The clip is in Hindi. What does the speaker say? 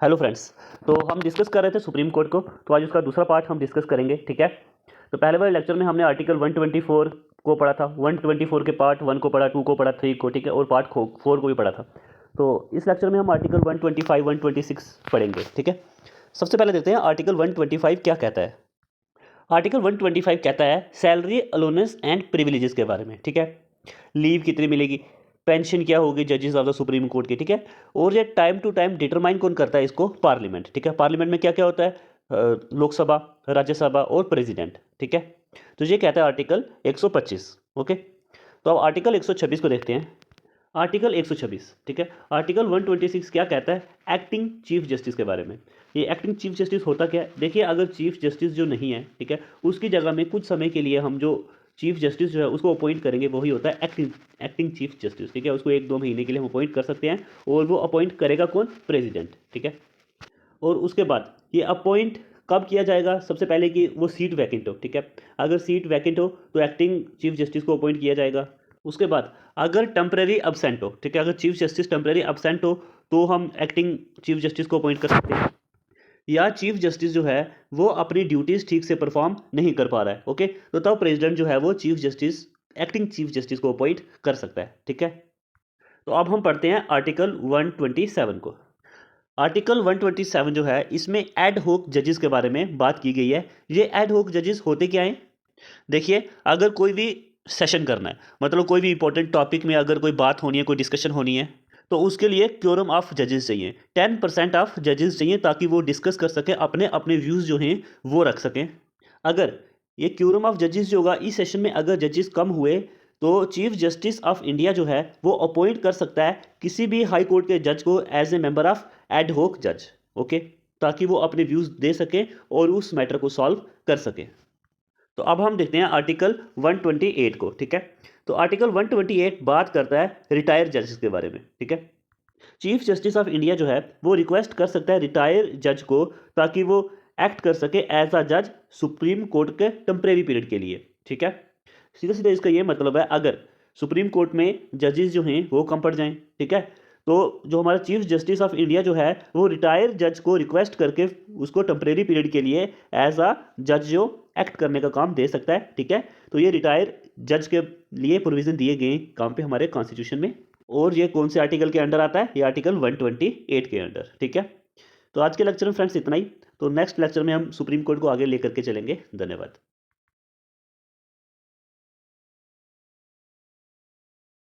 Hello friends. तो हम डिस्कस कर रहे थे सुप्रीम कोर्ट को, तो आज उसका दूसरा पार्ट हम डिस्कस करेंगे। ठीक है, तो पहले वाले लेक्चर में हमने आर्टिकल 124 को पढ़ा था। 124 के पार्ट 1 को पढ़ा, 2 को पढ़ा, 3 को, ठीक है, और पार्ट 4 को भी पढ़ा था। तो इस लेक्चर में हम आर्टिकल 125 126 पढ़ेंगे। ठीक है, सबसे पहले देखते हैं आर्टिकल 125 क्या कहता है। आर्टिकल 125 कहता है सैलरी अलोनेंस एंड प्रिविलेजेस के बारे में। ठीक है, लीव कितनी मिलेगी, पेंशन क्या होगी जजेस ऑफ द सुप्रीम कोर्ट की। ठीक है, और ये टाइम टू टाइम डिटरमाइन कौन करता है इसको, पार्लियामेंट। ठीक है, पार्लियामेंट में क्या क्या होता है, लोकसभा, राज्यसभा और प्रेसिडेंट। ठीक है, तो ये कहता है आर्टिकल 125। ओके, तो अब आर्टिकल 126 को देखते हैं। आर्टिकल 126, ठीक है, आर्टिकल 126 क्या कहता है, एक्टिंग चीफ जस्टिस के बारे में। ये एक्टिंग चीफ जस्टिस होता क्या है, देखिए, अगर चीफ जस्टिस जो नहीं है, ठीक है, उसकी जगह में कुछ समय के लिए हम जो चीफ जस्टिस जो है उसको अपॉइंट करेंगे, वही होता है एक्टिंग चीफ जस्टिस। ठीक है, उसको 1-2 महीने के लिए हम अपॉइंट कर सकते हैं, और वो अपॉइंट करेगा कौन, प्रेसिडेंट। ठीक है, और उसके बाद ये अपॉइंट कब किया जाएगा, सबसे पहले कि वो सीट वैकेंट हो। ठीक है, अगर सीट वैकेंट हो तो एक्टिंग चीफ जस्टिस को अपॉइंट किया जाएगा। उसके बाद अगर टेम्परेरी अब्सेंट हो, ठीक है, अगर चीफ जस्टिस टेम्परेरी अब्सेंट हो तो हम एक्टिंग चीफ जस्टिस को अपॉइंट कर सकते हैं। या चीफ जस्टिस जो है वो अपनी ड्यूटीज ठीक से परफॉर्म नहीं कर पा रहा है, ओके, तो तब प्रेसिडेंट जो है वो chief justice, acting chief justice को अपॉइंट कर सकता है। ठीक है, तो अब हम पढ़ते हैं आर्टिकल 127 को। आर्टिकल 127 जो है, इसमें एड होक जजेस के बारे में बात की गई है। ये एड होक जजेस होते क्या हैं, देखिए, अगर कोई भी सेशन करना है, मतलब कोई भी इंपॉर्टेंट टॉपिक में अगर कोई बात होनी है, कोई डिस्कशन होनी है, तो उसके लिए क्योरम ऑफ जजेस चाहिए, 10% ऑफ जजेस चाहिए, ताकि वो डिस्कस कर सकें, अपने अपने व्यूज़ जो हैं वो रख सकें। अगर ये क्योरम ऑफ जजेस जो होगा, इस सेशन में अगर जजेस कम हुए तो चीफ जस्टिस ऑफ इंडिया जो है वो अपॉइंट कर सकता है किसी भी हाई कोर्ट के जज को as a member of ad hoc जज, ओके, ताकि वो अपने व्यूज़ दे सकें और उस मैटर को सॉल्व कर सकें। तो अब हम देखते हैं आर्टिकल 128 को। ठीक है, तो आर्टिकल 128 बात करता है रिटायर जजेस के बारे में। ठीक है, चीफ जस्टिस ऑफ इंडिया जो है वो रिक्वेस्ट कर सकता है रिटायर जज को, ताकि वो एक्ट कर सके एज अ जज सुप्रीम कोर्ट के टेम्परेरी पीरियड के लिए। ठीक है, सीधा सीधा इसका ये मतलब है, अगर सुप्रीम कोर्ट में जजेस जो हैं वो कम पड़ जाएं, ठीक है, तो जो हमारा चीफ जस्टिस ऑफ इंडिया जो है वो रिटायर जज को रिक्वेस्ट करके उसको टेम्परेरी पीरियड के लिए एज अ जज जो एक्ट करने का काम दे सकता है। ठीक है, तो ये रिटायर जज के लिए प्रोविजन दिए गए काम पे हमारे कॉन्स्टिट्यूशन में। और ये कौन से आर्टिकल के अंडर आता है, ये आर्टिकल 128 के अंडर। ठीक है, तो आज के लेक्चर में फ्रेंड्स इतना ही। तो नेक्स्ट लेक्चर में हम सुप्रीम कोर्ट को आगे लेकर के चलेंगे। धन्यवाद।